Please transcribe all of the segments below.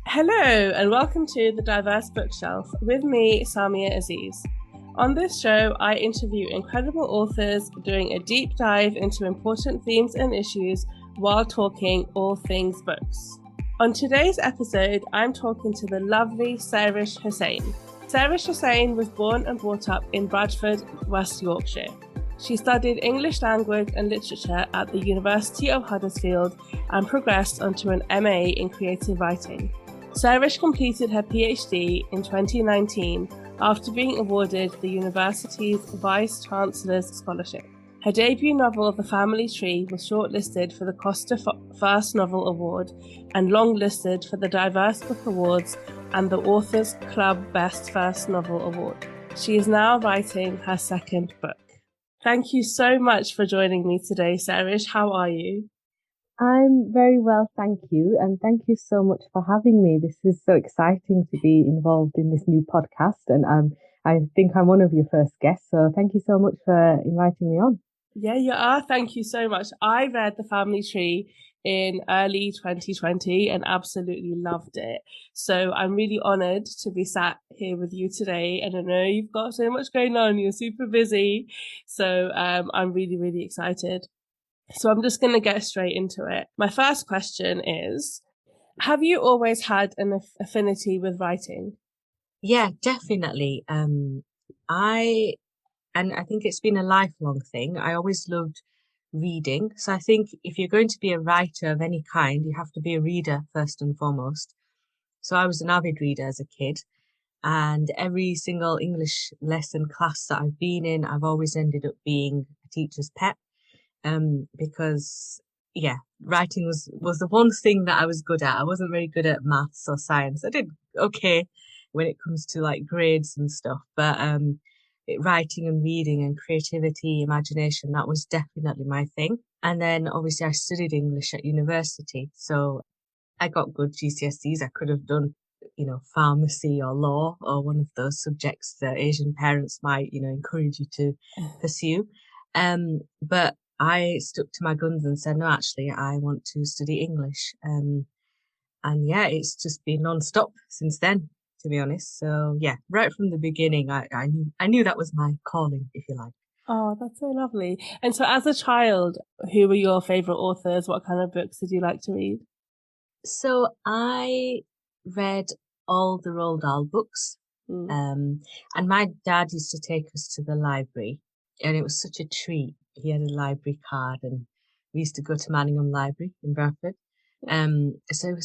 Hello, and welcome to The Diverse Bookshelf with me, Samia Aziz. On this show, I interview incredible authors doing a deep dive into important themes and issues while talking all things books. On today's episode, I'm talking to the lovely Sairish Hussain. Sairish Hussain was born and brought up in Bradford, West Yorkshire. She studied English language and literature at the University of Huddersfield and progressed onto an MA in creative writing. Sairish completed her PhD in 2019 after being awarded the university's Vice-Chancellors Scholarship. Her debut novel, The Family Tree, was shortlisted for the Costa First Novel Award and longlisted for the Diverse Book Awards and the Authors Club Best First Novel Award. She is now writing her second book. Thank you so much for joining me today, Sairish. How are you? I'm very well, thank you. And thank you so much for having me. This is so exciting to be involved in this new podcast. And I think I'm one of your first guests. So thank you so much for inviting me on. Yeah, you are. Thank you so much. I read The Family Tree in early 2020 and absolutely loved it. So I'm really honoured to be sat here with you today. And I know you've got so much going on. You're super busy. So I'm really, really excited. So I'm just going to get straight into it. My first question is, have you always had an affinity with writing? Yeah, definitely. I think it's been a lifelong thing. I always loved reading. So I think if you're going to be a writer of any kind, you have to be a reader first and foremost. So I was an avid reader as a kid, and every single English lesson class that I've been in, I've always ended up being a teacher's pet. Because writing was the one thing that I was good at. I wasn't very good at maths or science. I did okay when it comes to like grades and stuff, but writing and reading and creativity, imagination, that was definitely my thing. And then obviously I studied English at university, so I got good GCSEs. I could have done, pharmacy or law or one of those subjects that Asian parents might, encourage you to pursue. But I stuck to my guns and said, no, actually, I want to study English. And yeah, it's just been non-stop since then, to be honest. So yeah, right from the beginning, I knew that was my calling, if you like. Oh, that's so lovely. And so as a child, who were your favourite authors? What kind of books did you like to read? So I read all the Roald Dahl books. And my dad used to take us to the library, and it was such a treat. He had a library card, and we used to go to Manningham Library in Bradford. So it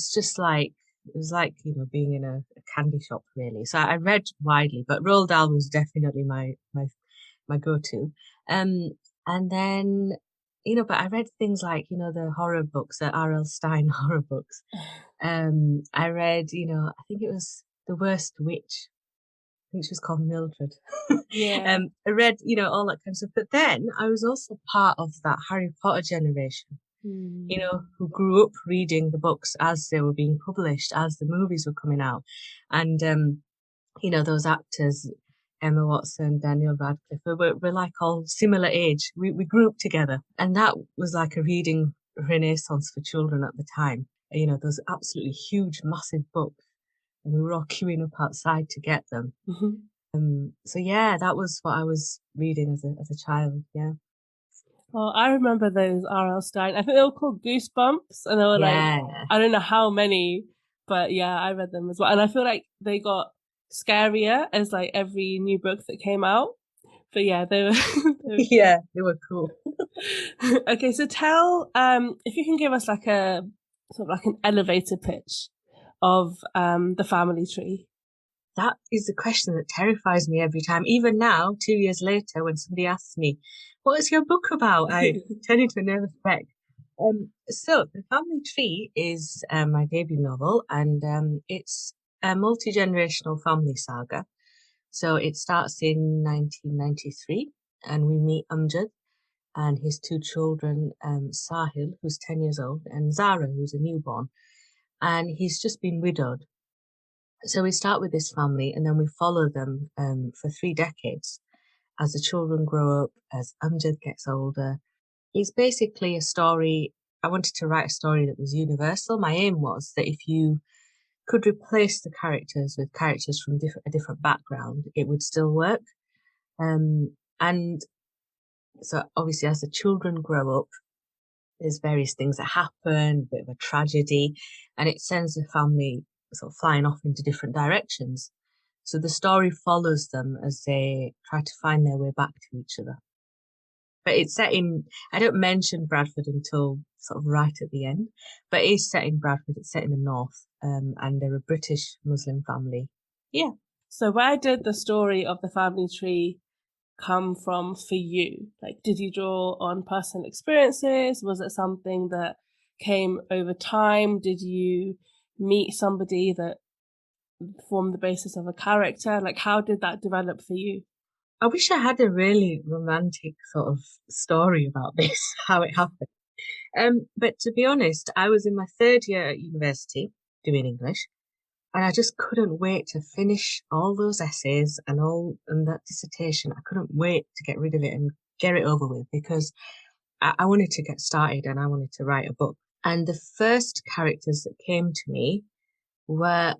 was like being in a candy shop, really. So I read widely, but Roald Dahl was definitely my go-to. And then but I read things like the horror books, the R.L. Stine horror books. I read I think it was The Worst Witch. I think she was called Mildred. Yeah. I read, all that kind of stuff. But then I was also part of that Harry Potter generation, who grew up reading the books as they were being published, as the movies were coming out. And, those actors, Emma Watson, Daniel Radcliffe, we're like all similar age. We grew up together. And that was like a reading renaissance for children at the time. Those absolutely huge, massive books. And we were all queuing up outside to get them. So yeah, that was what I was reading as a child. Yeah. Well, I remember those R.L. Stine. I think they were called Goosebumps, and they were like, I don't know how many, but yeah, I read them as well. And I feel like they got scarier as like every new book that came out. But yeah, they were, yeah, they were cool. Okay, so tell if you can give us like a sort of like an elevator pitch of The Family Tree. That is the question that terrifies me every time. Even now, 2 years later, when somebody asks me, what is your book about? I turn into a nervous wreck. So The Family Tree is my debut novel, and it's a multi-generational family saga. So it starts in 1993, and we meet Amjad and his two children, Sahil, who's 10 years old, and Zara, who's a newborn. And he's just been widowed. So we start with this family, and then we follow them for 3 decades as the children grow up, as Amjad gets older. It's basically a story. I wanted to write a story that was universal. My aim was that if you could replace the characters with characters from a different background, it would still work. And so obviously as the children grow up, there's various things that happen, a bit of a tragedy, and it sends the family sort of flying off into different directions. So the story follows them as they try to find their way back to each other. But it's set in, I don't mention Bradford until sort of right at the end, but it is set in Bradford, it's set in the north, and they're a British Muslim family. Yeah. So where did the story of the family tree come from for you? Like, did you draw on personal experiences? Was it something that came over time? Did you meet somebody that formed the basis of a character? Like, how did that develop for you? I wish I had a really romantic sort of story about this, how it happened. But to be honest, I was in my third year at university doing English, and I just couldn't wait to finish all those essays and that dissertation. I couldn't wait to get rid of it and get it over with, because I wanted to get started and I wanted to write a book. And the first characters that came to me were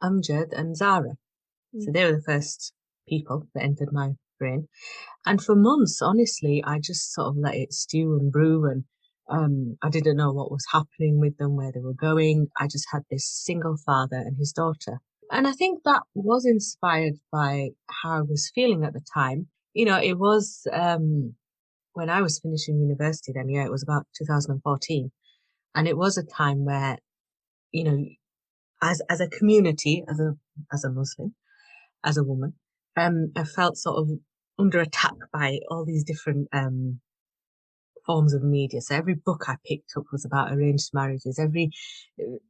Amjad and Zara. So they were the first people that entered my brain. And for months, honestly, I just sort of let it stew and brew, and I didn't know what was happening with them, where they were going. I just had this single father and his daughter. And I think that was inspired by how I was feeling at the time. You know, it was when I was finishing university then, it was about 2014. And it was a time where, you know, as a community, as a Muslim, as a woman, I felt sort of under attack by all these different forms of media. So every book I picked up was about arranged marriages. Every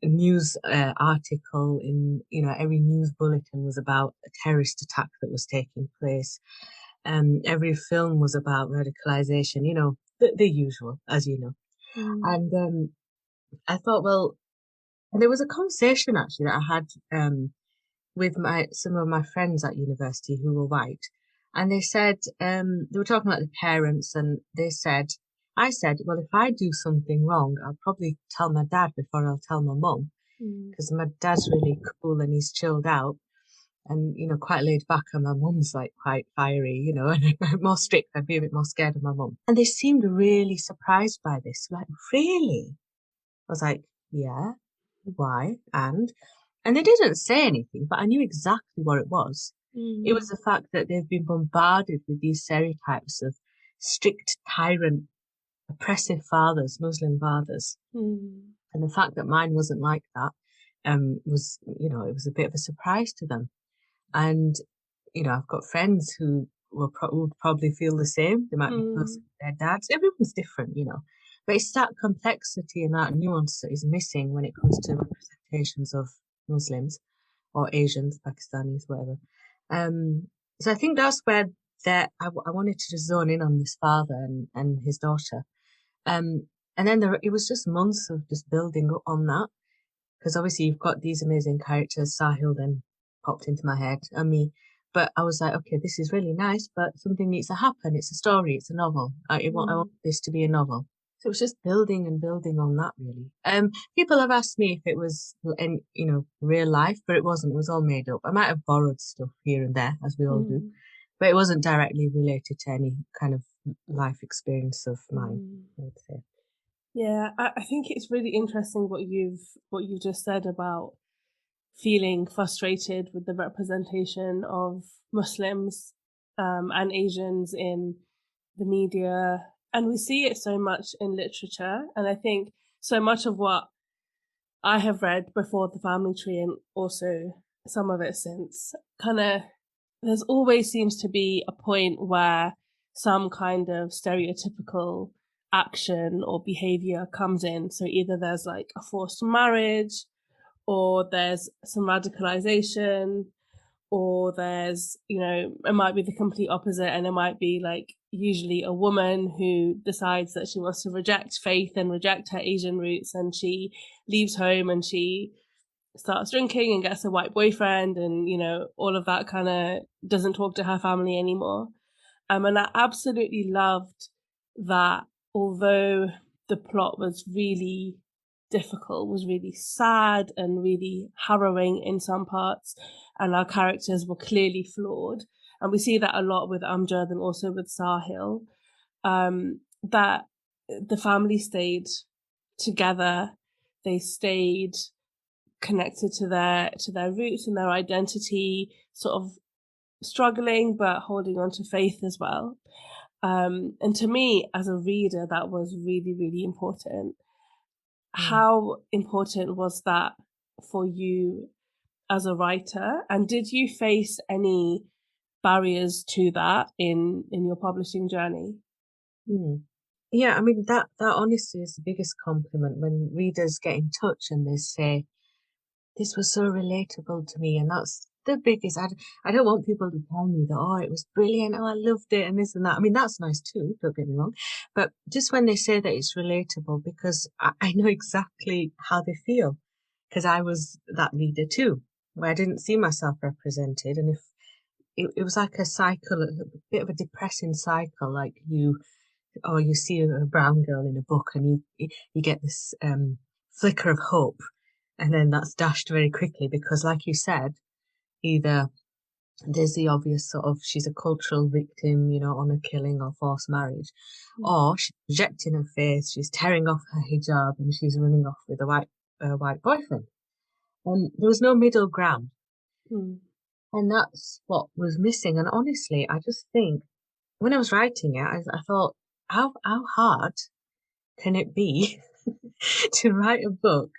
news article in, every news bulletin was about a terrorist attack that was taking place. Every film was about radicalization, the usual, as you know. And I thought, well, and there was a conversation actually that I had with some of my friends at university who were white, and they said they were talking about the parents, and I said, well, if I do something wrong, I'll probably tell my dad before I'll tell my mum, because my dad's really cool and he's chilled out and quite laid back, and my mum's like quite fiery, and more strict. I'd be a bit more scared of my mum. And they seemed really surprised by this, like, really? I was like, yeah, why? And they didn't say anything, but I knew exactly what it was. It was the fact that they've been bombarded with these stereotypes of strict, tyrant, oppressive fathers, Muslim fathers. And the fact that mine wasn't like that was, it was a bit of a surprise to them. And, I've got friends who would probably feel the same. They might be close to their dads. Everyone's different, But it's that complexity and that nuance that is missing when it comes to representations of Muslims or Asians, Pakistanis, whatever. So I think that's where I wanted to just zone in on this father and his daughter. And then it was just months of just building up on that, because obviously you've got these amazing characters. Sahil then popped into my head, and me. But I was like, okay, this is really nice, but something needs to happen. It's a story. It's a novel. I want this to be a novel. So it was just building and building on that, really. People have asked me if it was in, real life, but it wasn't. It was all made up. I might have borrowed stuff here and there, as we all do, but it wasn't directly related to any kind of life experience of mine, I would say. Yeah, I think it's really interesting what you've just said about feeling frustrated with the representation of Muslims and Asians in the media. And we see it so much in literature. And I think so much of what I have read before The Family Tree, and also some of it since, there's always seems to be a point where some kind of stereotypical action or behavior comes in. So either there's like a forced marriage, or there's some radicalization, or there's, it might be the complete opposite, and it might be like usually a woman who decides that she wants to reject faith and reject her Asian roots, and she leaves home and she starts drinking and gets a white boyfriend, and all of that kind of doesn't talk to her family anymore. And I absolutely loved that, although the plot was really difficult, was really sad and really harrowing in some parts, and our characters were clearly flawed. And we see that a lot with Amjad and also with Sahil, that the family stayed together, they stayed connected to their roots and their identity, sort of struggling but holding on to faith as well. And to me, as a reader, that was really, really important. How important was that for you as a writer? And did you face any barriers to that in your publishing journey? Yeah, I mean, that honesty is the biggest compliment when readers get in touch and they say, this was so relatable to me. And that's the biggest. I don't want people to tell me that, oh, it was brilliant, oh, I loved it, and this and that. I mean, that's nice too, don't get me wrong. But just when they say that it's relatable, because I know exactly how they feel, because I was that reader too, where I didn't see myself represented. And if it was like a cycle, a bit of a depressing cycle, like you see a brown girl in a book and you get this flicker of hope, and then that's dashed very quickly because, like you said, either there's the obvious sort of she's a cultural victim, on a killing or forced marriage, or she's rejecting her faith, she's tearing off her hijab and she's running off with a white boyfriend. There was no middle ground. And that's what was missing. And honestly, I just think when I was writing it, I thought, how hard can it be to write a book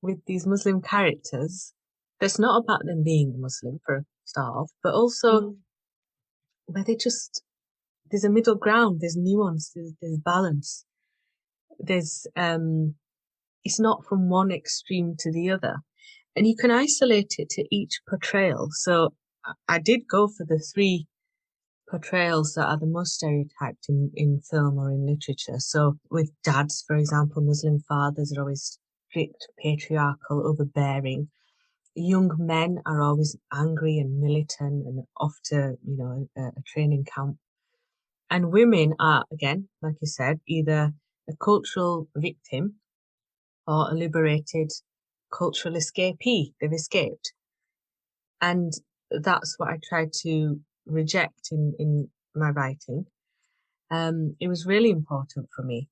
with these Muslim characters that's not about them being Muslim for a start off, but also where there's a middle ground, there's nuance, there's balance. There's it's not from one extreme to the other. And you can isolate it to each portrayal. So I did go for the 3 portrayals that are the most stereotyped in film or in literature. So with dads, for example, Muslim fathers are always strict, patriarchal, overbearing. Young men are always angry and militant and off to, a training camp. And women are, again, like you said, either a cultural victim or a liberated cultural escapee. They've escaped. And that's what I tried to reject in my writing. It was really important for me.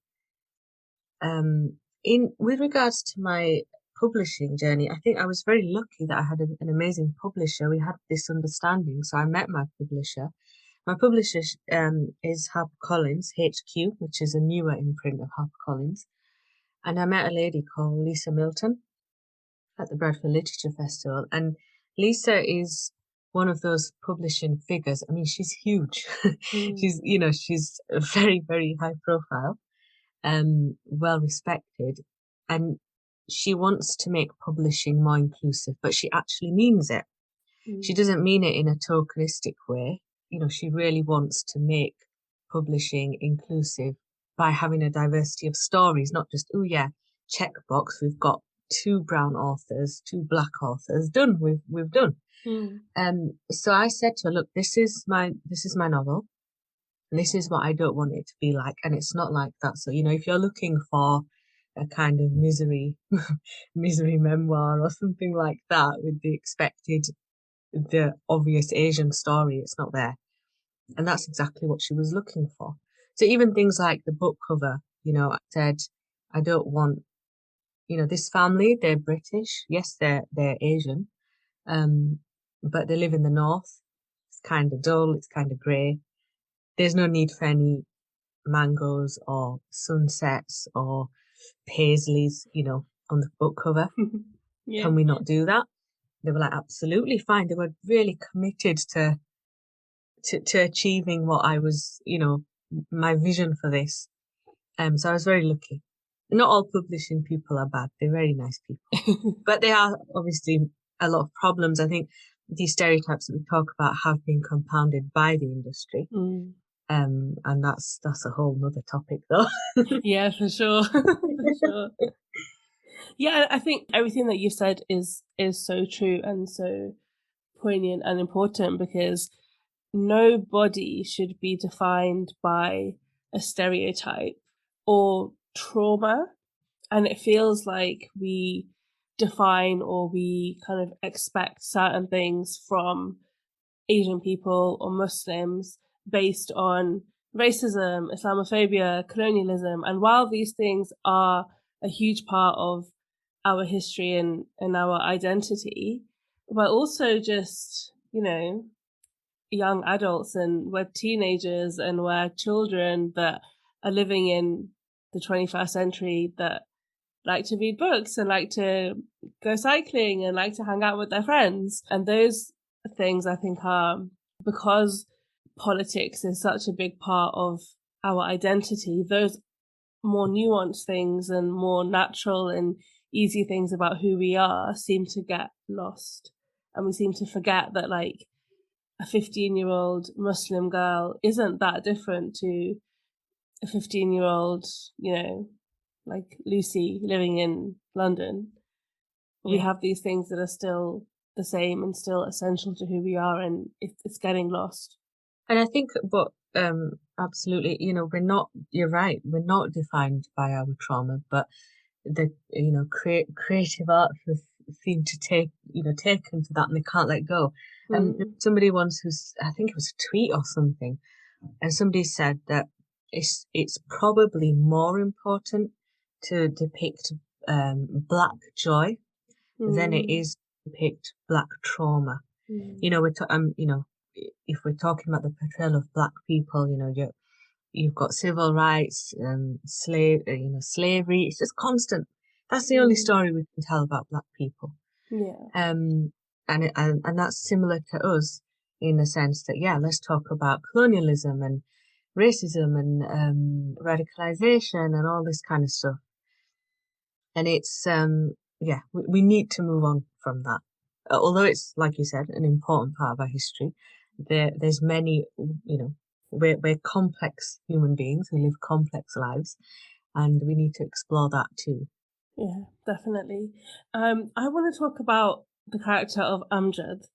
With regards to my publishing journey, I think I was very lucky that I had an amazing publisher. We had this understanding, so I met my publisher. My publisher is HarperCollins HQ, which is a newer imprint of HarperCollins, and I met a lady called Lisa Milton at the Bradford Literature Festival, and Lisa is one of those publishing figures. I mean, she's huge. She's very, very high profile, well respected, and she wants to make publishing more inclusive, but she actually means it. She doesn't mean it in a tokenistic way. She really wants to make publishing inclusive by having a diversity of stories, not just, oh yeah, checkbox, we've got 2 brown authors, 2 black authors, done, we've done. So I said to her, look, this is my novel. This is what I don't want it to be like, and it's not like that. So, if you're looking for a kind of misery memoir or something like that with the obvious Asian story, it's not there. And that's exactly what she was looking for. So even things like the book cover, I said, I don't want, this family, they're British. Yes, they're Asian. But they live in the north. It's kind of dull. It's kind of grey. There's no need for any mangoes or sunsets or paisleys, on the book cover. Yeah. Can we not do that? They were like, absolutely fine. They were really committed to achieving what I was, my vision for this. So I was very lucky. Not all publishing people are bad. They're very nice people. But there are obviously a lot of problems. I think these stereotypes that we talk about have been compounded by the industry. And that's a whole nother topic though. Yeah, for sure. For sure. Yeah, I think everything that you said is so true and so poignant and important, because nobody should be defined by a stereotype or trauma. And it feels like we define or we kind of expect certain things from Asian people or Muslims based on racism, Islamophobia, colonialism. And while these things are a huge part of our history and our identity, we're also just, young adults, and we're teenagers, and we're children that are living in the 21st century that like to read books and like to go cycling and like to hang out with their friends. And those things, I think, are because politics is such a big part of our identity, those more nuanced things and more natural and easy things about who we are seem to get lost. And we seem to forget that, like, a 15-year-old Muslim girl isn't that different to a 15-year-old, like Lucy living in London. We have these things that are still the same and still essential to who we are, and it's getting lost. And I think, but absolutely, you're right, we're not defined by our trauma, but the, creative arts seem to take into that, and they can't let go. And somebody once I think it was a tweet or something, and somebody said that it's probably more important to depict Black joy than it is to depict Black trauma. If we're talking about the portrayal of Black people, you've got civil rights, slavery. It's just constant. That's the only story we can tell about Black people. Yeah. And that's similar to us in the sense that, let's talk about colonialism and racism and radicalization and all this kind of stuff. And it's we need to move on from that. Although it's, like you said, an important part of our history. There's many, we're complex human beings who live complex lives, and we need to explore that too. Yeah, definitely. I want to talk about the character of Amjad.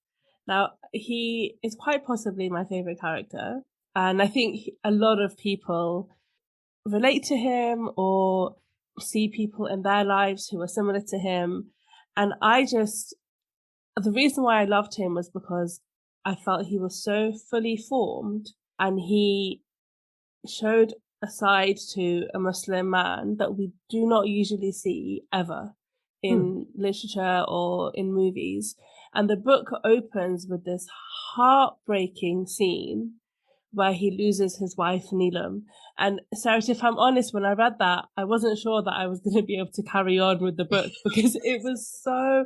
Now, he is quite possibly my favorite character, and I think a lot of people relate to him or see people in their lives who are similar to him. And the reason why I loved him was because I felt he was so fully formed, and he showed a side to a Muslim man that we do not usually see ever in literature or in movies. And the book opens with this heartbreaking scene where he loses his wife, Neelam. And Sairish, if I'm honest, when I read that, I wasn't sure that I was going to be able to carry on with the book because it was so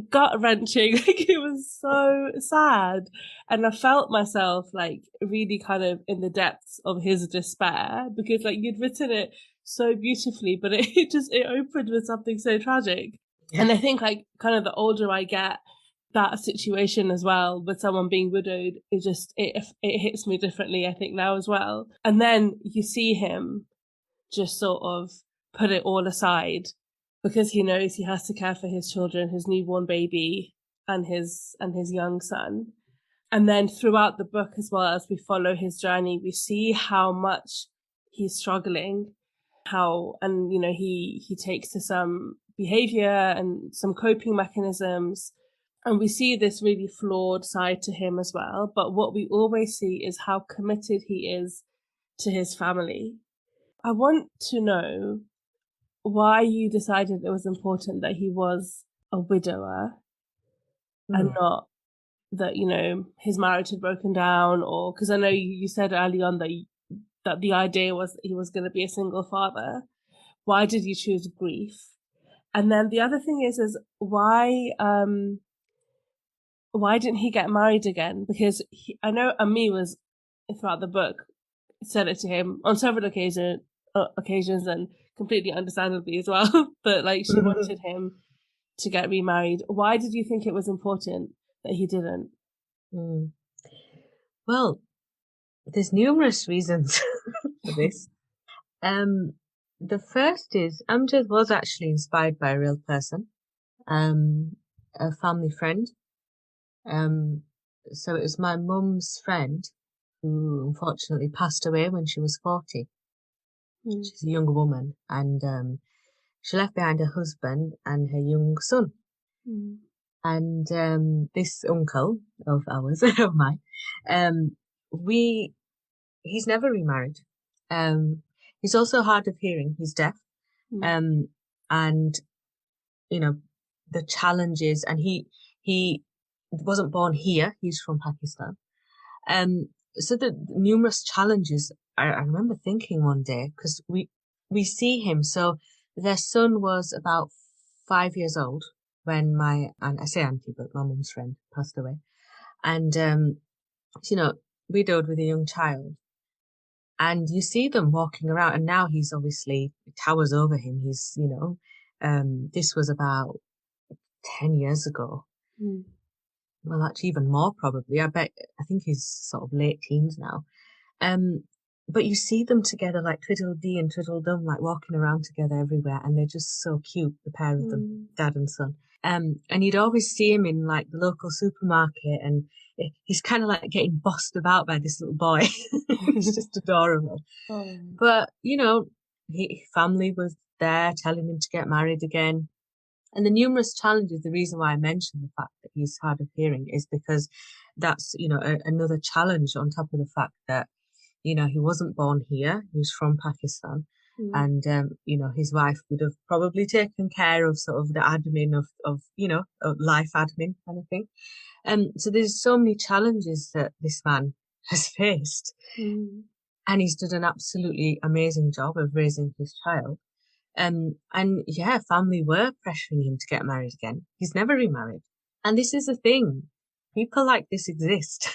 gut-wrenching. Like, it was so sad. And I felt myself, like, really kind of in the depths of his despair because, like, you'd written it so beautifully, but it opened with something so tragic. Yeah. And I think, like, kind of the older I get, that situation as well with someone being widowed, it hits me differently, I think, now as well. And then you see him just sort of put it all aside because he knows he has to care for his children, his newborn baby and his young son. And then throughout the book as well, as we follow his journey, we see how much he's struggling, he takes to some behavior and some coping mechanisms. And we see this really flawed side to him as well. But what we always see is how committed he is to his family. I want to know why you decided it was important that he was a widower and not that, his marriage had broken down, or because I know you said early on that the idea was he was going to be a single father. Why did you choose grief? And then the other thing is why didn't he get married again? Because I know Ami was, throughout the book, said it to him on several occasions and completely understandably as well, but like she wanted him to get remarried. Why did you think it was important that he didn't? Well, there's numerous reasons for this. The first is Amjad was actually inspired by a real person, a family friend. So it was my mum's friend who unfortunately passed away when she was 40. She's a younger woman, and she left behind her husband and her young son. Mm. And this uncle of ours, of mine, he's never remarried. He's also hard of hearing. He's deaf. Mm. And, you know, the challenges, and he wasn't born here. He's from Pakistan. So the numerous challenges, I remember thinking one day, because we see him. So their son was about 5 years old when my aunt, I say auntie, but my mum's friend passed away. And, you know, widowed with a young child. And you see them walking around, and now he's obviously towers over him. He's, you know, this was about 10 years ago. Mm. Well, actually even more probably. I think he's sort of late teens now. But you see them together like Twiddledee and Twiddledum, like walking around together everywhere, and they're just so cute, the pair of them, dad and son. And you'd always see him in like the local supermarket, and he's kind of like getting bossed about by this little boy. It's just adorable. Oh. But, you know, his family was there telling him to get married again. And the numerous challenges, the reason why I mentioned the fact that he's hard of hearing is because that's, you know, another challenge on top of the fact that, you know, he wasn't born here. He was from Pakistan. And, you know, his wife would have probably taken care of sort of the admin of you know, of life admin kind of thing. So there's so many challenges that this man has faced. And he's done an absolutely amazing job of raising his child. And yeah, family were pressuring him to get married again. He's never remarried. And this is the thing. People like this exist.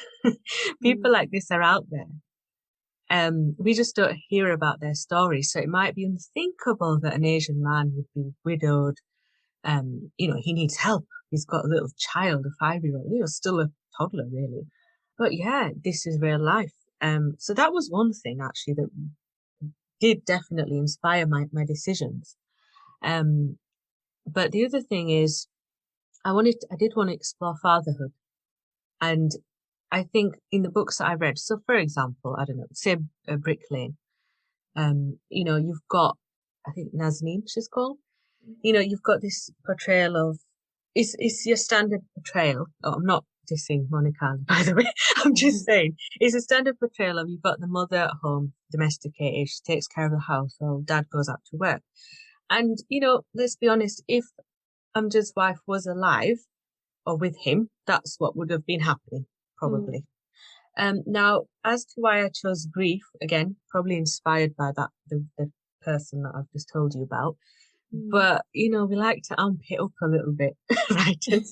People like this are out there. We just don't hear about their stories. So it might be unthinkable that an Asian man would be widowed. You know, he needs help. He's got a little child, a 5-year-old, you know, still a toddler really. But yeah, this is real life. So that was one thing actually that did definitely inspire my decisions. But the other thing is I did want to explore fatherhood. And I think in the books that I read, so for example, I don't know, say Brick Lane, you know, you've got, I think Nazneen she's called, you know, you've got this portrayal of, it's your standard portrayal. Oh, I'm not dissing Monica, by the way. I'm just saying it's a standard portrayal of, you've got the mother at home, domesticated, she takes care of the household, dad goes out to work. And, you know, let's be honest, if Amjad's wife was alive or with him, that's what would have been happening, probably. Now, as to why I chose grief, again, probably inspired by that, the person that I've just told you about. But, you know, we like to amp it up a little bit, right? And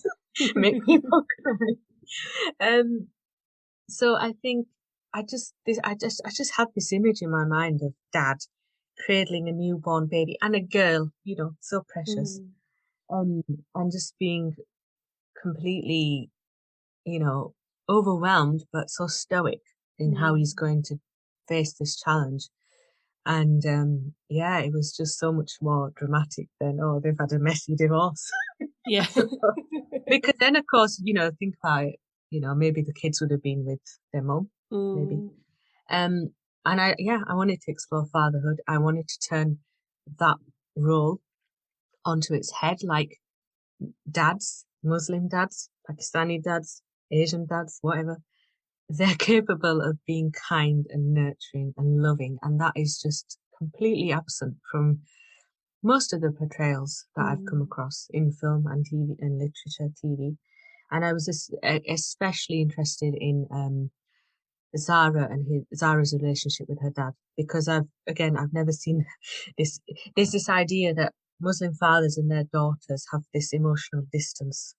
make people cry. So I think I just had this image in my mind of dad cradling a newborn baby and a girl, you know, so precious. And just being completely, you know, overwhelmed, but so stoic in how he's going to face this challenge. And yeah, it was just so much more dramatic than, oh, they've had a messy divorce. Yeah. Because then, of course, you know, think about it, you know, maybe the kids would have been with their mum, maybe. And I wanted to explore fatherhood. I wanted to turn that role onto its head, like dads, Muslim dads, Pakistani dads, Asian dads, whatever. They're capable of being kind and nurturing and loving. And that is just completely absent from most of the portrayals that I've come across in film and TV and literature, TV. And I was especially interested in Zara's relationship with her dad, because I've never seen this. There's this idea that Muslim fathers and their daughters have this emotional distance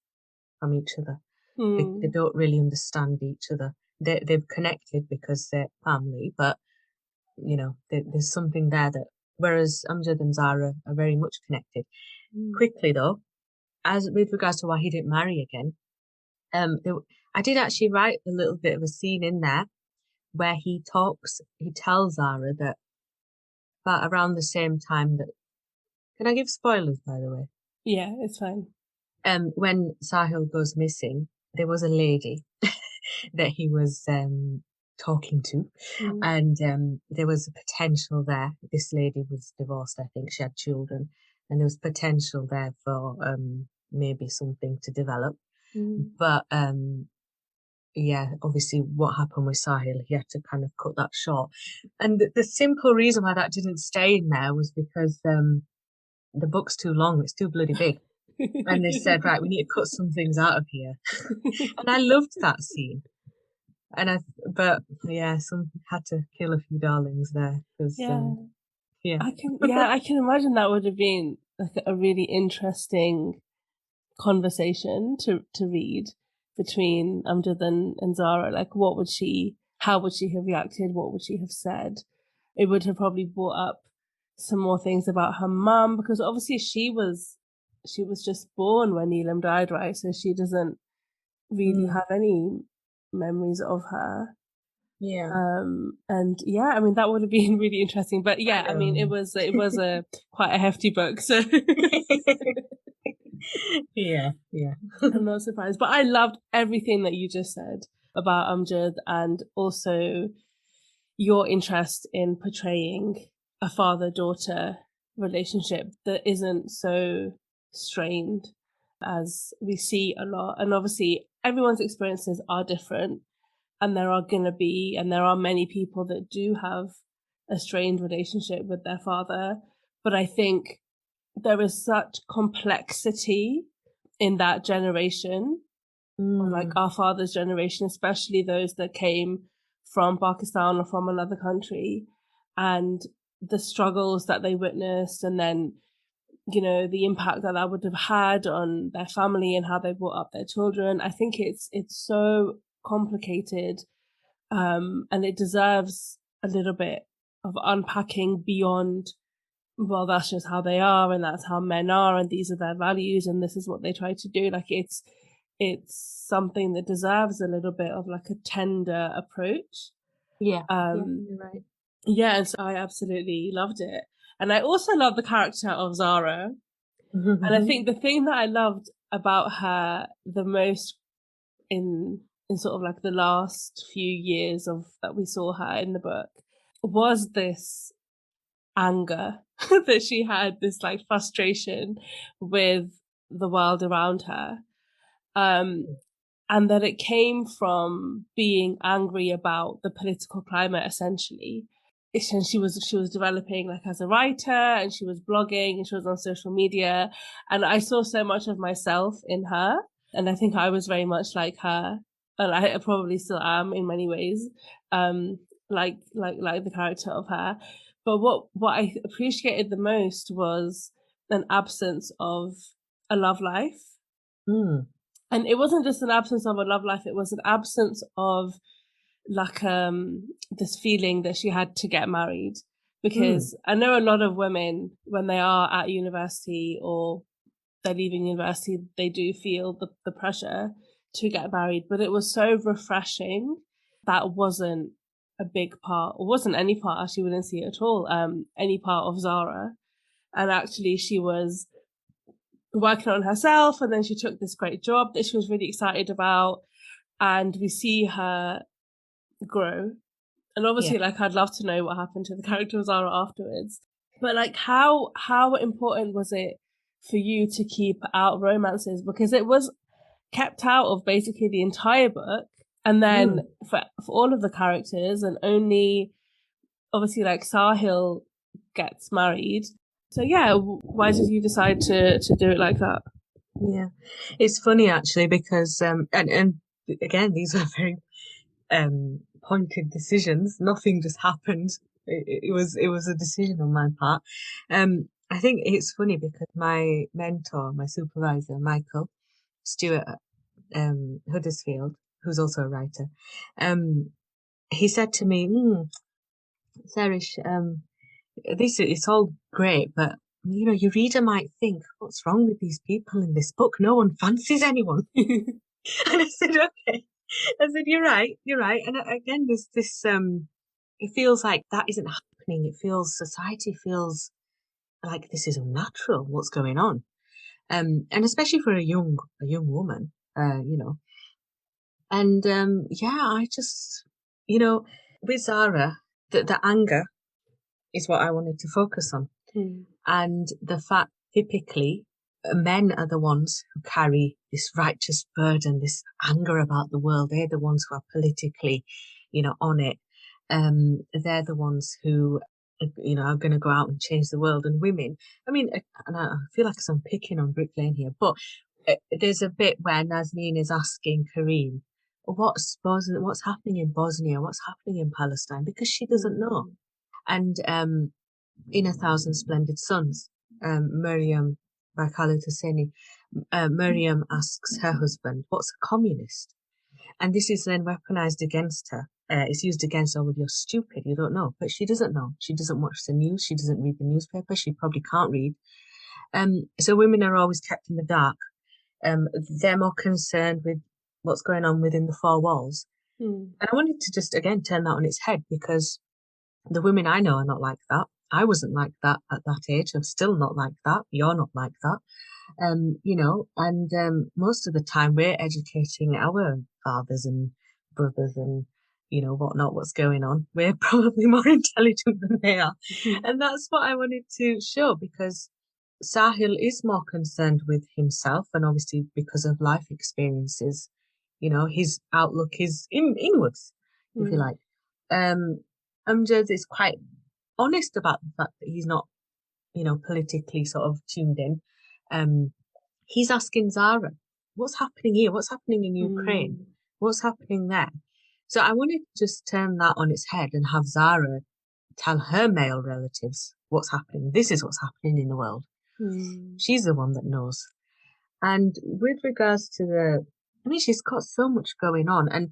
from each other. They don't really understand each other. They've connected because they're family, but you know, there's something there that, whereas Amjad and Zara are very much connected. Quickly though, as with regards to why he didn't marry again, I did actually write a little bit of a scene in there where he tells Zara that about around the same time that, can I give spoilers, by the way? Yeah, it's fine. When Sahil goes missing, there was a lady that he was talking to, and there was a potential there. This lady was divorced, I think she had children, and there was potential there for maybe something to develop. But yeah, obviously what happened with Sahil, he had to kind of cut that short. And the simple reason why that didn't stay in there was because the book's too long, it's too bloody big. And they said, right, we need to cut some things out of here. And I loved that scene. But yeah, some had to kill a few darlings there because yeah. I can imagine that would have been like a really interesting conversation to read between Amjad and Zara. Like, how would she have reacted? What would she have said? It would have probably brought up some more things about her mum, because obviously she was just born when Neelam died, right? So she doesn't really have any memories of her. Yeah. And yeah, I mean, that would have been really interesting. But yeah, I mean, it was a quite a hefty book, so yeah. I'm not surprised. But I loved everything that you just said about Amjad, and also your interest in portraying a father-daughter relationship that isn't so strained as we see a lot. And obviously everyone's experiences are different, and there are many people that do have a strained relationship with their father. But I think there is such complexity in that generation, like our father's generation, especially those that came from Pakistan or from another country, and the struggles that they witnessed, and then, you know, the impact that would have had on their family and how they brought up their children. I think it's so complicated, and it deserves a little bit of unpacking beyond, well, that's just how they are, and that's how men are, and these are their values, and this is what they try to do. Like, it's something that deserves a little bit of like a tender approach. Yeah, you're right. Yeah, and so I absolutely loved it. And I also love the character of Zara. And I think the thing that I loved about her the most in sort of like the last few years of that we saw her in the book was this anger that she had, this like frustration with the world around her. And that it came from being angry about the political climate, essentially. And she was developing like as a writer, and she was blogging, and she was on social media, and I saw so much of myself in her, and I think I was very much like her, and I probably still am in many ways, like the character of her. But what I appreciated the most was an absence of a love life. And it wasn't just an absence of a love life, it was an absence of like this feeling that she had to get married. Because I know a lot of women, when they are at university or they're leaving university, they do feel the pressure to get married. But it was so refreshing that wasn't a big part, or wasn't any part, actually wouldn't see it at all, any part of Zara. And actually she was working on herself, and then she took this great job that she was really excited about, and we see her grow. And obviously, like, I'd love to know what happened to the character of Zara afterwards. But like, how important was it for you to keep out romances? Because it was kept out of basically the entire book, and then for all of the characters, and only obviously like Sahil gets married. So yeah, why did you decide to do it like that? Yeah, it's funny actually because and again, these were very pointed decisions. Nothing just happened. It was a decision on my part. I think it's funny because my mentor, my supervisor, Michael Stewart Huddersfield, who's also a writer, he said to me, Sairish, it's all great, but you know, your reader might think, what's wrong with these people in this book? No one fancies anyone. And I said, okay. I said, you're right. And again, there's this, it feels like that isn't happening. Society feels like this is unnatural. What's going on? And especially for a young woman, you know. And, I just, you know, with Zara, the anger is what I wanted to focus on. And the fact typically men are the ones who carry this righteous burden, this anger about the world. They're the ones who are politically, on it. They're the ones who, are going to go out and change the world. And women, and I feel like I'm picking on Brick Lane here, but there's a bit where Nazneen is asking Kareem, what's happening in Bosnia? What's happening in Palestine? Because she doesn't know. And in A Thousand Splendid Suns, Miriam by Khaled Hosseini, Miriam asks her husband, what's a communist? And this is then weaponized against her. It's used against her, well, you're stupid, you don't know. But she doesn't know. She doesn't watch the news. She doesn't read the newspaper. She probably can't read. So women are always kept in the dark. They're more concerned with what's going on within the four walls. And I wanted to just, again, turn that on its head, because the women I know are not like that. I wasn't like that at that age. I'm still not like that. You're not like that. Most of the time we're educating our fathers and brothers and, whatnot, what's going on. We're probably more intelligent than they are. And that's what I wanted to show, because Sahil is more concerned with himself, and obviously because of life experiences, his outlook is inwards, if you like. Amjad is quite honest about the fact that he's not, politically sort of tuned in. He's asking Zara, what's happening here? What's happening in Ukraine? What's happening there? So I wanted to just turn that on its head and have Zara tell her male relatives what's happening. This is what's happening in the world. She's the one that knows. And with regards to she's got so much going on, and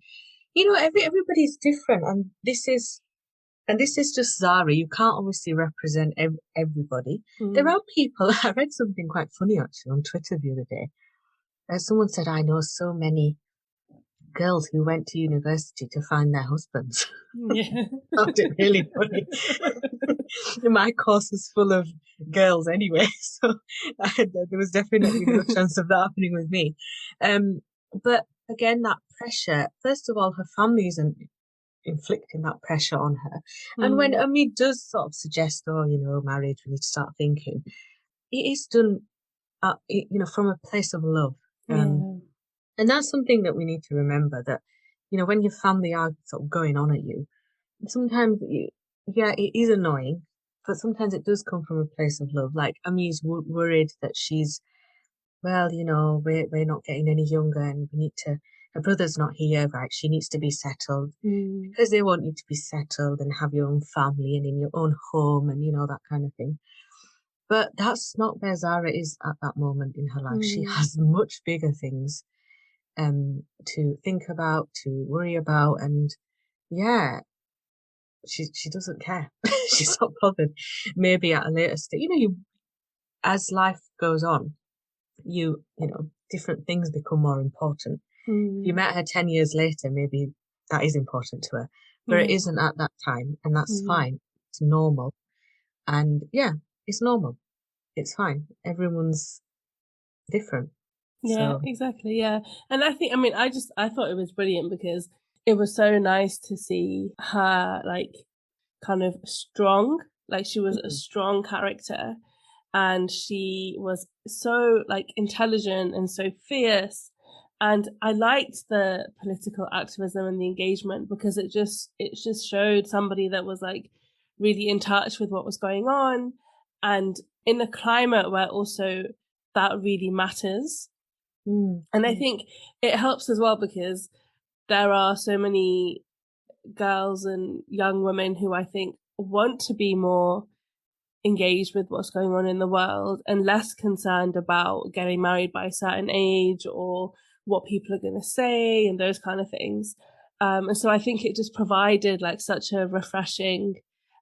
everybody's different, and this is just Zara. You can't obviously represent everybody. There are people. I read something quite funny actually on Twitter the other day. Someone said, I know so many girls who went to university to find their husbands. Yeah. I found it really funny. My course was full of girls anyway, so there was definitely no chance of that happening with me. But again, that pressure, first of all, her family isn't inflicting that pressure on her. And when Ami does sort of suggest, marriage, we need to start thinking, it is done, from a place of love. And that's something that we need to remember, that, when your family are sort of going on at you, sometimes, it is annoying, but sometimes it does come from a place of love. Like, Ami's worried that she's, well, we're not getting any younger, and we need to, her brother's not here, right? She needs to be settled, because they want you to be settled and have your own family and in your own home and, that kind of thing. But that's not where Zara is at that moment in her life. She has much bigger things to think about, to worry about, and she doesn't care. She's not bothered. Maybe at a later stage, as life goes on, different things become more important. If you met her 10 years later, maybe that is important to her, but it isn't at that time, and that's fine. It's normal. And it's normal. It's fine. Everyone's different. Yeah, So. Exactly. Yeah. And I think, I thought it was brilliant, because it was so nice to see her kind of strong. Like, she was a strong character, and she was so intelligent and so fierce. And I liked the political activism and the engagement, because it just showed somebody that was really in touch with what was going on, and in a climate where also that really matters. And I think it helps as well, because there are so many girls and young women who I think want to be more engaged with what's going on in the world, and less concerned about getting married by a certain age or what people are going to say and those kind of things. And so I think it just provided such a refreshing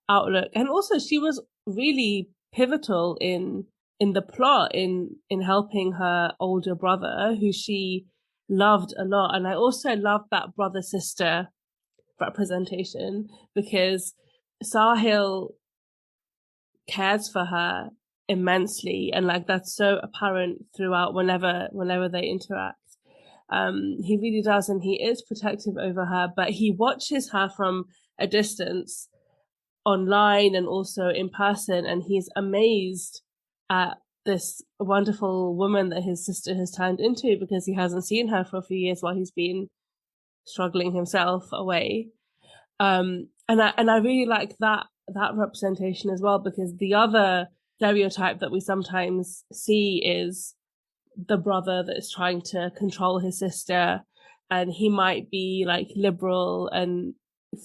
outlook. And also, she was really pivotal in the plot, in helping her older brother, who she loved a lot. And I also loved that brother-sister representation, because Sahil cares for her immensely, and that's so apparent throughout whenever they interact. He really does, and he is protective over her, but he watches her from a distance online and also in person, and he's amazed at this wonderful woman that his sister has turned into because he hasn't seen her for a few years while he's been struggling himself away. And I really like that representation as well, because the other stereotype that we sometimes see is the brother that is trying to control his sister, and he might be like liberal and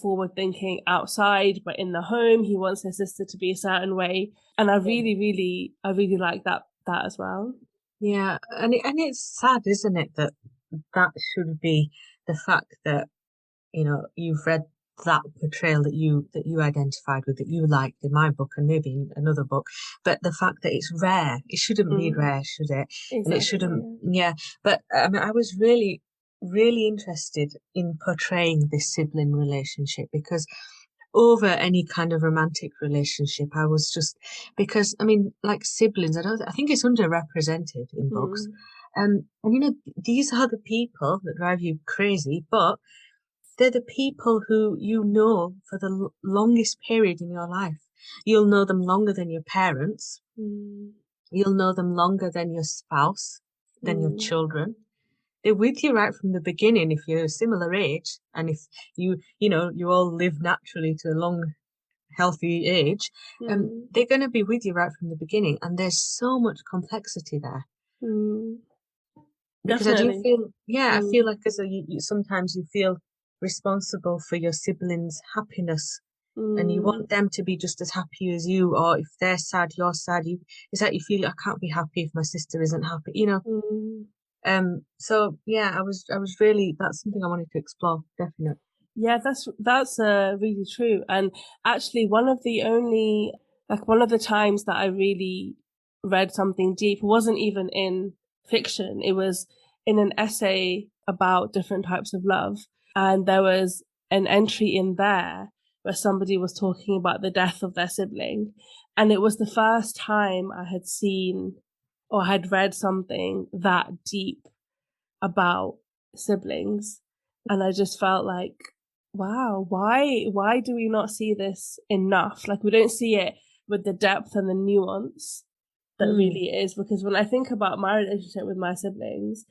forward thinking outside, but in the home he wants his sister to be a certain way. And I really like that as well. Yeah, and it's sad, isn't it, that should be the fact that, you know, you've read that portrayal that you identified with, that you liked in my book and maybe in another book, but the fact that it's rare, it shouldn't be rare, should it? Exactly, and it shouldn't. Yeah. But I mean, I was really interested in portraying this sibling relationship, because over any kind of romantic relationship, I was just, because I mean, like siblings, I think it's underrepresented in books. And you know, these are the people that drive you crazy, but they're the people who you know for the longest period in your life. You'll know them longer than your parents. You'll know them longer than your spouse, than your children. They're with you right from the beginning if you're a similar age, and if you know, you all live naturally to a long, healthy age, they're going to be with you right from the beginning. And there's so much complexity there. Because Definitely. I do feel, I feel like as you sometimes you feel responsible for your siblings' happiness, and you want them to be just as happy as you, or if they're sad, you're sad. It's like you feel, I can't be happy if my sister isn't happy, you know. So yeah, I was really, that's something I wanted to explore, definitely. Yeah, that's really true. And actually, one of the times that I really read something deep wasn't even in fiction. It was in an essay about different types of love. And there was an entry in there where somebody was talking about the death of their sibling. And it was the first time I had seen or had read something that deep about siblings. And I just felt like, wow, why do we not see this enough? Like, we don't see it with the depth and the nuance that really is. Because when I think about my relationship with my siblings,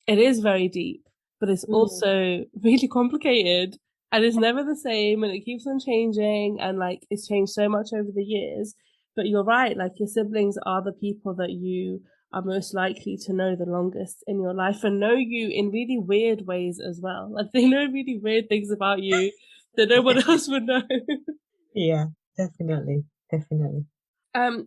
it is very deep, but it's also really complicated, and it's never the same, and it keeps on changing, and like it's changed so much over the years. But you're right, like your siblings are the people that you are most likely to know the longest in your life, and know you in really weird ways as well. Like they know really weird things about you that no one else would know. Yeah, definitely.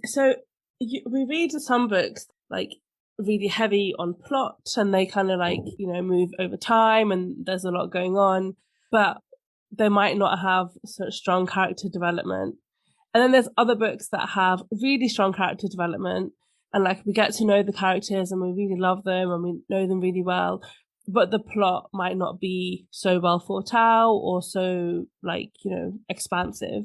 So we read some books like really heavy on plot, and they kind of like, you know, move over time, and there's a lot going on, but they might not have such strong character development. And then there's other books that have really strong character development, and like we get to know the characters and we really love them and we know them really well, but the plot might not be so well thought out or so, like, you know, expansive.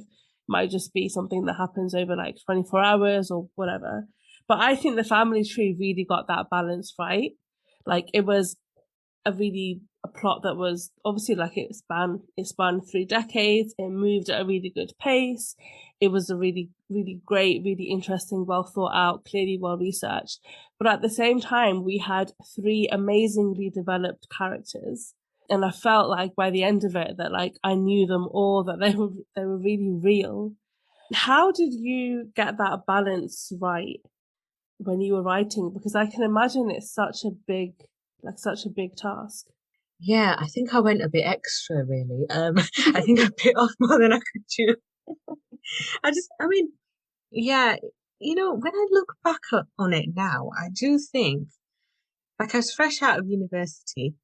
Might just be something that happens over like 24 hours or whatever. But I think The Family Tree really got that balance right. Like it was a plot that was obviously like it spanned 3 decades. It moved at a really good pace. It was a really, really great, really interesting, well thought out, clearly well researched. But at the same time, we had 3 amazingly developed characters. And I felt like by the end of it that like I knew them all, that they were really real. How did you get that balance right when you were writing? Because I can imagine it's such a big task. Yeah, I think I went a bit extra, really. I think I bit off more than I could chew. I mean, yeah, you know, when I look back on it now, I do think, like, I was fresh out of university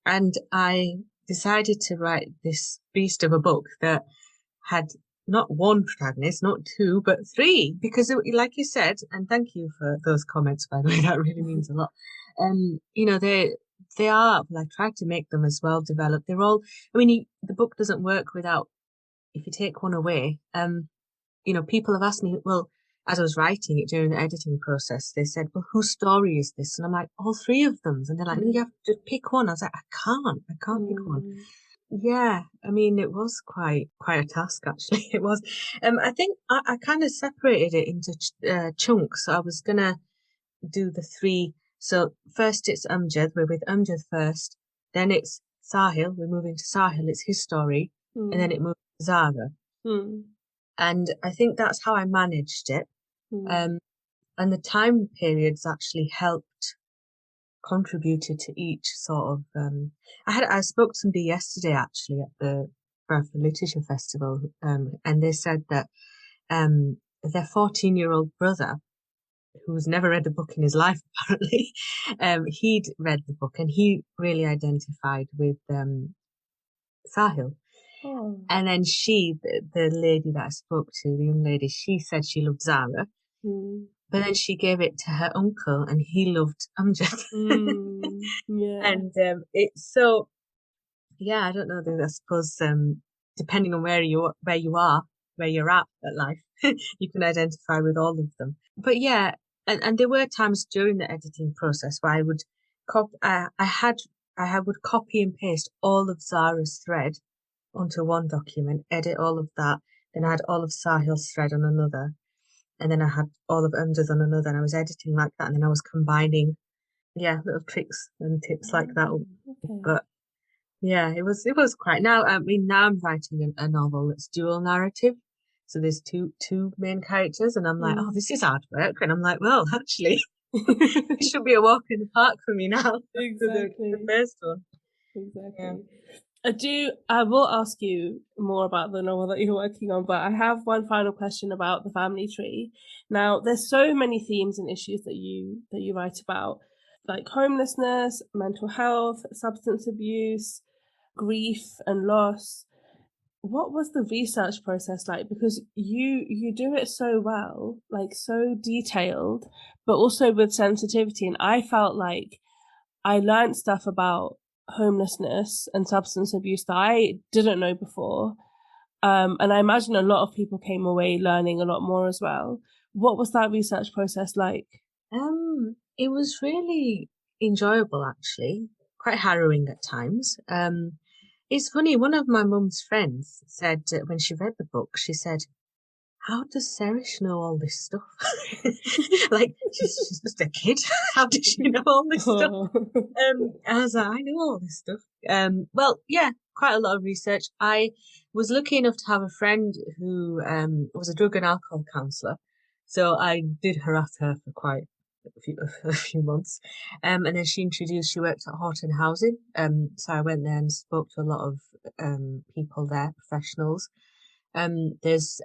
and I decided to write this beast of a book that had not one protagonist, not 2, but 3, because like you said, and thank you for those comments, by the way, that really means a lot. You know, they are, well, I tried to make them as well developed. They're all, I mean, the book doesn't work without, if you take one away. You know, people have asked me, well, as I was writing it during the editing process, they said, well, whose story is this? And I'm like, all 3 of them. And they're like, no, you have to pick one. I was like, I can't pick one. Yeah, I mean, it was quite a task, actually. It was. I think I kind of separated it into chunks. I was gonna do the three. So first it's Amjad, we're with Amjad first, then it's Sahil, we're moving to Sahil, it's his story, and then it moves to Zara. And I think that's how I managed it. And the time periods actually helped, contributed to each sort of. I spoke to somebody yesterday actually at the Bradford Literature Festival, and they said that their 14-year-old brother, who's never read a book in his life apparently, he'd read the book and he really identified with Sahil. Oh. And then the lady that I spoke to, the young lady, she said she loved Zara. But then she gave it to her uncle and he loved Amjad. Yeah. And it's so, yeah, I don't know, I suppose depending on where you're at life, you can identify with all of them. But yeah, and there were times during the editing process where I would would copy and paste all of Zara's thread onto one document, edit all of that, then I had all of Sahil's thread on another, and then I had all of Amjad's on another, and I was editing like that, and then I was combining, little tricks and tips like that. Okay. But yeah, it was quite. Now I'm writing a novel that's dual narrative, so there's two main characters, and I'm like, oh, this is hard work, and I'm like, well, actually, it should be a walk in the park for me now. Exactly. The first one. Exactly. Yeah. I will ask you more about the novel that you're working on, but I have one final question about the family tree. Now, there's so many themes and issues that you write about, like homelessness, mental health, substance abuse, grief and loss. What was the research process like? Because you do it so well, like so detailed, but also with sensitivity. And I felt like I learned stuff about homelessness and substance abuse that I didn't know before. And I imagine a lot of people came away learning a lot more as well. What was that research process like? It was really enjoyable, actually, quite harrowing at times. It's funny, one of my mum's friends said when she read the book, she said, how does Sairish know all this stuff? Like, she's just a kid. How does she know all this stuff? I was like, I know all this stuff. Well, yeah, quite a lot of research. I was lucky enough to have a friend who was a drug and alcohol counsellor. So I did harass her for quite a few months. And then she worked at Horton Housing. So I went there and spoke to a lot of people there, professionals. There's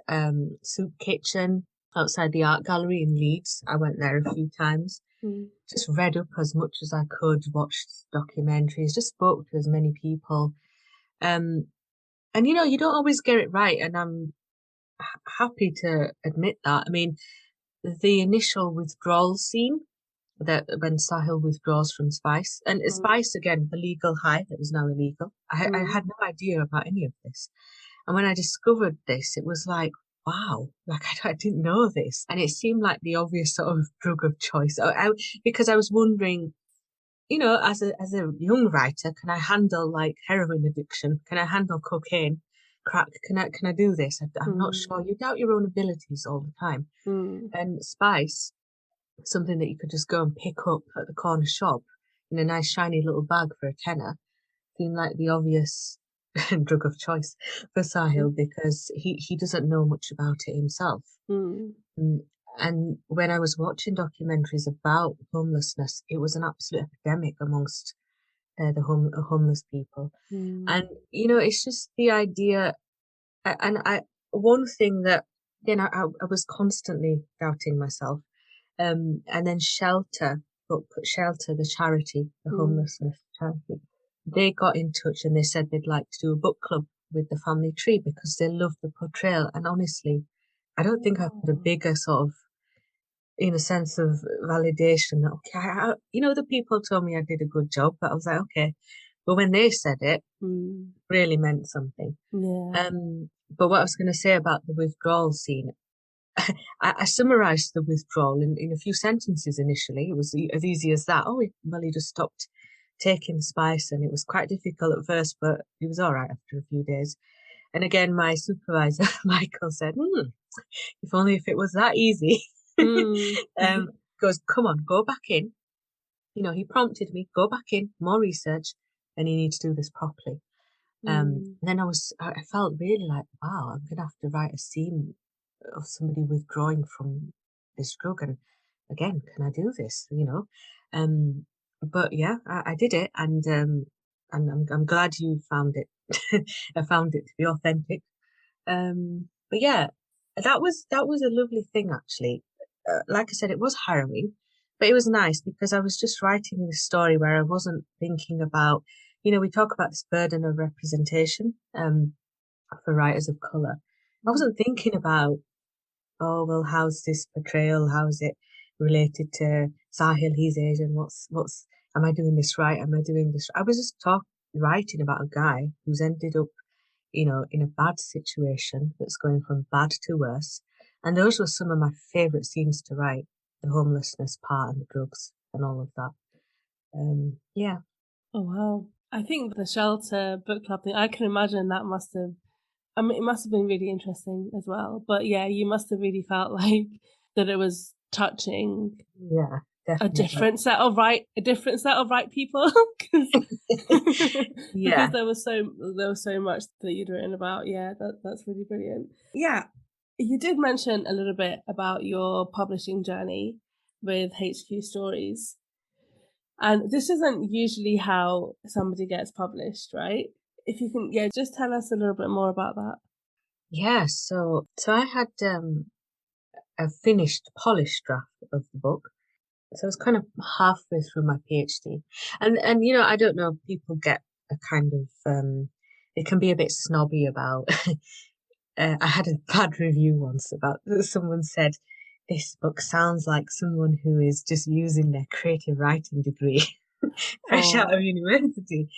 Soup Kitchen outside the art gallery in Leeds. I went there a few times. Just read up as much as I could, watched documentaries, just spoke to as many people. And you don't always get it right, and I'm happy to admit that. I mean, the initial withdrawal scene, that when Sahil withdraws from Spice, and Spice, again, the legal high that is now illegal. I had no idea about any of this. And when I discovered this, it was like, wow, like I didn't know this. And it seemed like the obvious sort of drug of choice. Because I was wondering, as a young writer, can I handle like heroin addiction? Can I handle cocaine, crack? Can I do this? I'm not sure. You doubt your own abilities all the time. And Spice, something that you could just go and pick up at the corner shop in a nice shiny little bag for a tenner, seemed like the obvious drug of choice for Sahil, because he doesn't know much about it himself. And when I was watching documentaries about homelessness, it was an absolute epidemic amongst the homeless people. And it's just the idea. And one thing that I was constantly doubting myself. And then Shelter, the charity, the homelessness charity, they got in touch and they said they'd like to do a book club with the family tree because they love the portrayal. And honestly, I don't think I've had a bigger sort of, sense of validation that, okay, the people told me I did a good job, but I was like, okay. But when they said it, really meant something. Yeah. But what I was going to say about the withdrawal scene, I summarised the withdrawal in a few sentences initially. It was as easy as that. Oh, he just stopped taking Spice, and it was quite difficult at first, but he was all right after a few days. And again, my supervisor, Michael, said, if only if it was that easy. goes, come on, go back in. He prompted me, go back in, more research, and you need to do this properly. And then I felt really like, wow, I'm going to have to write a scene of somebody withdrawing from this drug. And again, can I do this? But yeah, I did it. And I'm glad you found it. I found it to be authentic. But yeah, that was a lovely thing, actually. Like I said, it was harrowing, but it was nice because I was just writing this story where I wasn't thinking about, we talk about this burden of representation for writers of colour. I wasn't thinking about, oh, well, how's this portrayal? How is it related to Sahil? He's Asian. Am I doing this right? Am I doing this? I was just writing about a guy who's ended up, in a bad situation that's going from bad to worse. And those were some of my favourite scenes to write, the homelessness part and the drugs and all of that. Yeah. Oh, wow. I think the shelter book club thing, I can imagine that it must have been really interesting as well. But yeah, you must have really felt like that it was touching. Yeah, definitely. A different set of right people. Yeah. Because there was so much that you'd written about. Yeah, that's really brilliant. Yeah. You did mention a little bit about your publishing journey with HQ Stories. And this isn't usually how somebody gets published, right? If you can, just tell us a little bit more about that. Yeah, so I had a finished, polished draft of the book. So I was kind of halfway through my PhD. And I don't know, people get a kind of, it can be a bit snobby about, I had a bad review once about, someone said, this book sounds like someone who is just using their creative writing degree fresh out of university.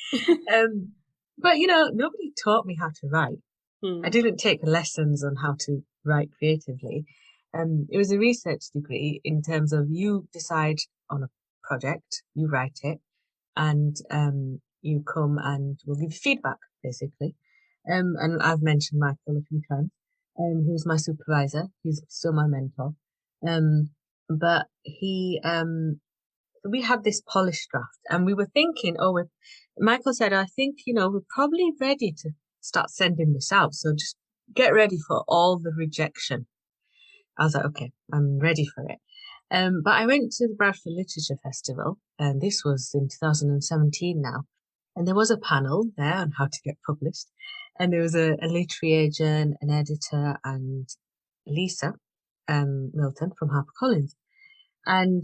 But, nobody taught me how to write. I didn't take lessons on how to write creatively. It was a research degree in terms of you decide on a project, you write it, and you come and we'll give you feedback, basically. And I've mentioned Michael a few times. He was my supervisor. He's still my mentor. But we had this polished draft and we were thinking, Michael said, I think, we're probably ready to start sending this out. So just get ready for all the rejection. I was like, okay, I'm ready for it. But I went to the Bradford Literature Festival, and this was in 2017 now. And there was a panel there on how to get published. And there was a literary agent, an editor, and Lisa Milton from HarperCollins. And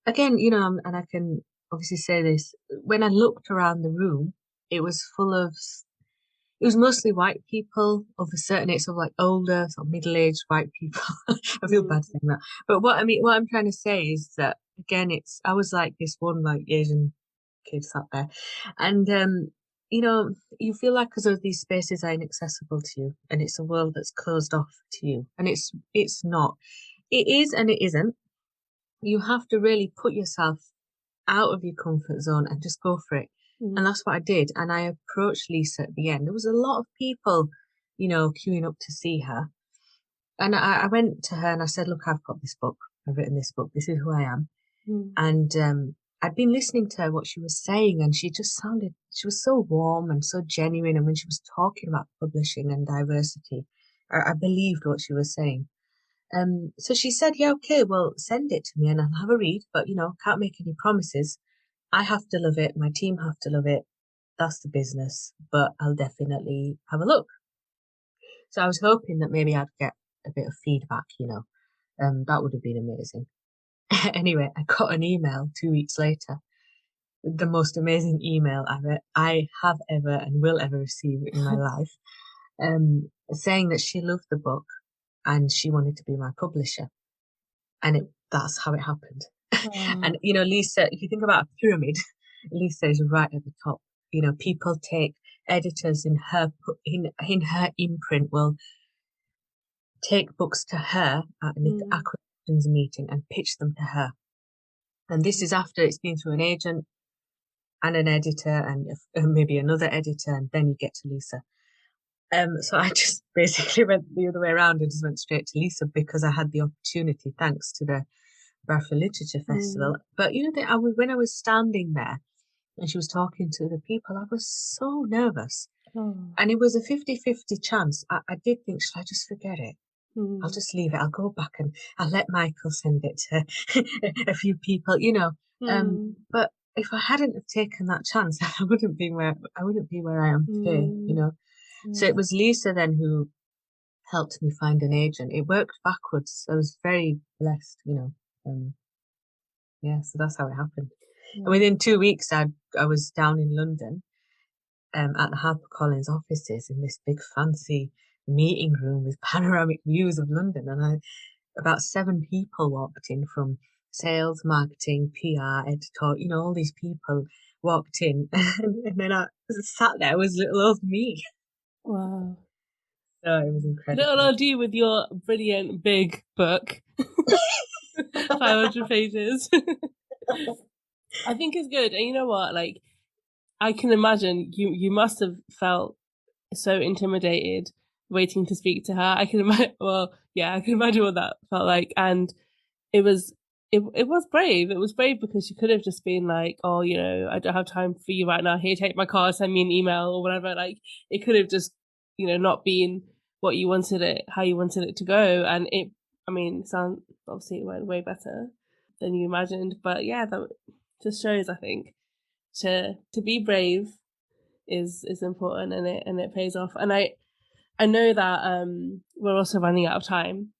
again, and I can obviously say this, when I looked around the room, it was mostly white people of a certain age, so like older, sort of middle-aged white people. I feel bad saying that. But what I'm trying to say is that, again, I was like this one like Asian kid sat there. And, you feel like because these spaces are inaccessible to you and it's a world that's closed off to you. And it's not. It is and it isn't. You have to really put yourself out of your comfort zone and just go for it. And that's what I did. And I approached Lisa at the end. There was a lot of people, queuing up to see her. And I went to her and I said, look, I've got this book. I've written this book. This is who I am. And I'd been listening to her, what she was saying, and she was so warm and so genuine. And when she was talking about publishing and diversity, I believed what she was saying. So she said, yeah, okay, well, send it to me and I'll have a read, but, can't make any promises. I have to love it. My team have to love it. That's the business, but I'll definitely have a look. So I was hoping that maybe I'd get a bit of feedback, that would have been amazing. Anyway, I got an email 2 weeks later, the most amazing email I have ever and will ever receive in my life, saying that she loved the book and she wanted to be my publisher. And that's how it happened. And, Lisa, if you think about a pyramid, Lisa is right at the top. People take editors in her imprint will take books to her at an acquisitions meeting and pitch them to her. And this is after it's been through an agent and an editor and maybe another editor, and then you get to Lisa. So I just basically went the other way around and just went straight to Lisa because I had the opportunity, thanks to the Bradford Literature Festival. But when I was standing there and she was talking to the people, I was so nervous. And it was a 50-50 chance. I did think, should I just forget it? I'll just leave it. I'll go back and I'll let Michael send it to a few people, But if I hadn't have taken that chance, I wouldn't be where I am today, So it was Lisa then who helped me find an agent. It worked backwards. I was very blessed, so that's how it happened. And within 2 weeks, I was down in London, at the HarperCollins offices in this big fancy meeting room with panoramic views of London. And about 7 people walked in from sales, marketing, PR, editor, all these people walked in. And then I sat there with little old me. Wow. So it was incredible. Little old you with your brilliant big book. 500 pages. I think it's good. And you know what? Like, I can imagine you must have felt so intimidated waiting to speak to her. I can imagine. Well, yeah, I can imagine what that felt like. And it was brave. It was brave because you could have just been like, oh, I don't have time for you right now. Here, take my car, send me an email or whatever. Like, it could have just, not been what you wanted it, how you wanted it to go. And it obviously it went way better than you imagined. But yeah, that just shows, I think, to be brave is important, and it pays off. And I know that we're also running out of time,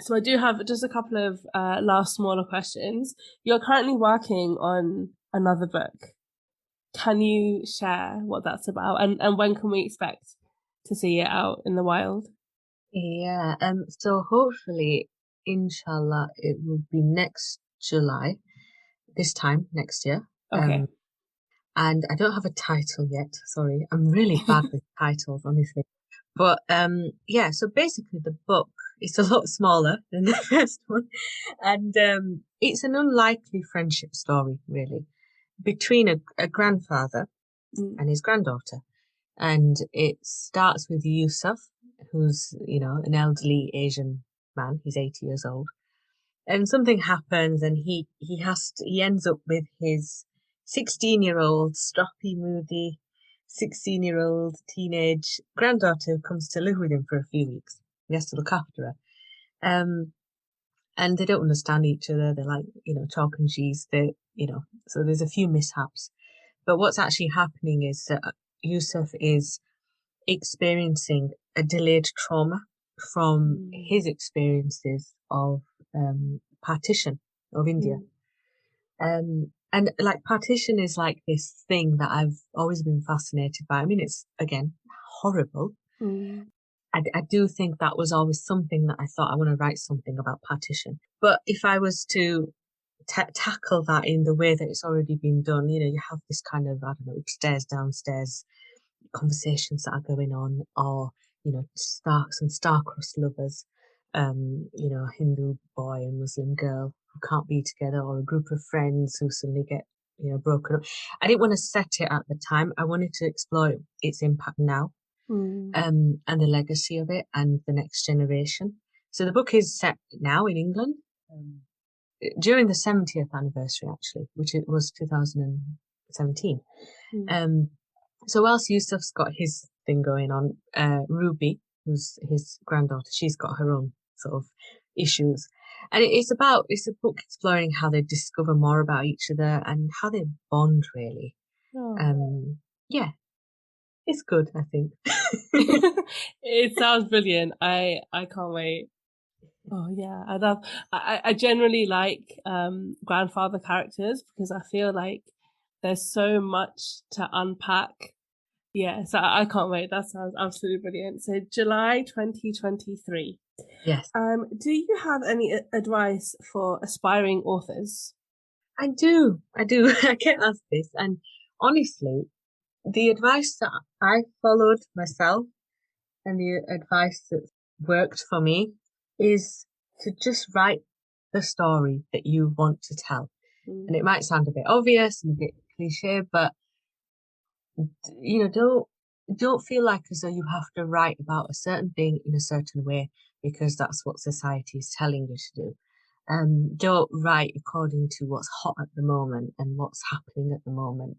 so I do have just a couple of last smaller questions. You're currently working on another book. Can you share what that's about, and when can we expect to see it out in the wild? Yeah, so hopefully, inshallah, it will be next July, this time next year. Okay. And I don't have a title yet. Sorry, I'm really bad with titles, honestly. But so basically the book is a lot smaller than the first one, and it's an unlikely friendship story, really, between a grandfather and his granddaughter. And it starts with Yusuf, who's, an elderly Asian man. He's 80 years old. And something happens and he ends up with his 16-year-old, stroppy, moody, 16-year-old teenage granddaughter who comes to live with him for a few weeks. He has to look after her. And they don't understand each other. They're like, chalk and cheese. So there's a few mishaps. But what's actually happening is that Yusuf is experiencing a delayed trauma from his experiences of partition of India. And like partition is like this thing that I've always been fascinated by. I mean, it's, again, horrible. I do think that was always something that I thought I want to write something about partition. But if I was to tackle that in the way that it's already been done, you have this kind of, upstairs, downstairs conversations that are going on, or, Starks and star-crossed lovers, a Hindu boy and Muslim girl who can't be together, or a group of friends who suddenly get, broken up. I didn't want to set it at the time. I wanted to explore its impact now, and the legacy of it and the next generation. So the book is set now in England, during the 70th anniversary, actually, which it was 2017. So whilst Yusuf's got his thing going on, Ruby, who's his granddaughter, she's got her own sort of issues. And it's a book exploring how they discover more about each other and how they bond, really. Yeah, it's good, I think. It sounds brilliant. I can't wait. Oh yeah, I generally like grandfather characters because I feel like there's so much to unpack. Yeah, so I can't wait. That sounds absolutely brilliant. So July 2023. Yes. Do you have any advice for aspiring authors? I do. I get asked this, and honestly, the advice that I followed myself and the advice that worked for me is to just write the story that you want to tell. And it might sound a bit obvious and a bit cliche, but don't feel like as though you have to write about a certain thing in a certain way because that's what society is telling you to do. Don't write according to what's hot at the moment and what's happening at the moment.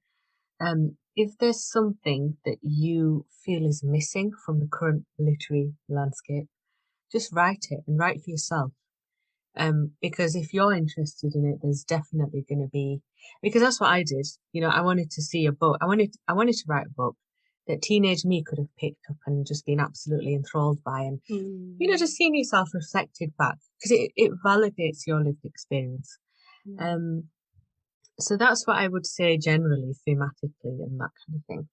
If there's something that you feel is missing from the current literary landscape, just write it and write for yourself. Because if you're interested in it, there's definitely going to be, because that's what I did. I wanted to see a book. I wanted to write a book that teenage me could have picked up and just been absolutely enthralled by, and just seeing yourself reflected back, because it validates your lived experience. So that's what I would say generally, thematically, and that kind of thing.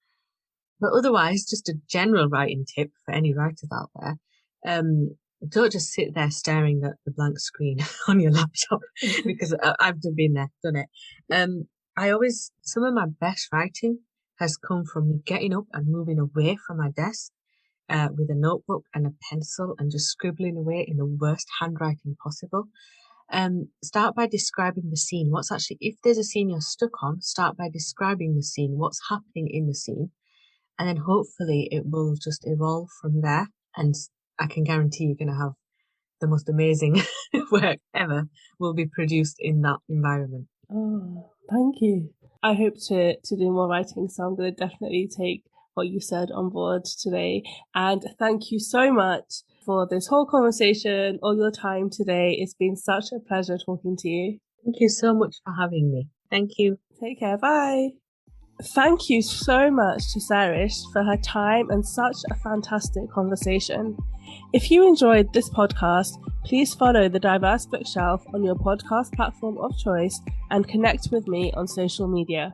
But otherwise, just a general writing tip for any writers out there. Don't just sit there staring at the blank screen on your laptop, because I've been there, done it. Some of my best writing has come from me getting up and moving away from my desk with a notebook and a pencil and just scribbling away in the worst handwriting possible. Start by describing the scene. If there's a scene you're stuck on, start by describing the scene, what's happening in the scene, and then hopefully it will just evolve from there. And I can guarantee you're going to have the most amazing work ever will be produced in that environment. Oh, thank you. I hope to do more writing, so I'm going to definitely take what you said on board today. And thank you so much for this whole conversation, all your time today. It's been such a pleasure talking to you. Thank you so much for having me. Thank you. Take care. Bye. Thank you so much to Sairish for her time and such a fantastic conversation. If you enjoyed this podcast, please follow The Diverse Bookshelf on your podcast platform of choice and connect with me on social media.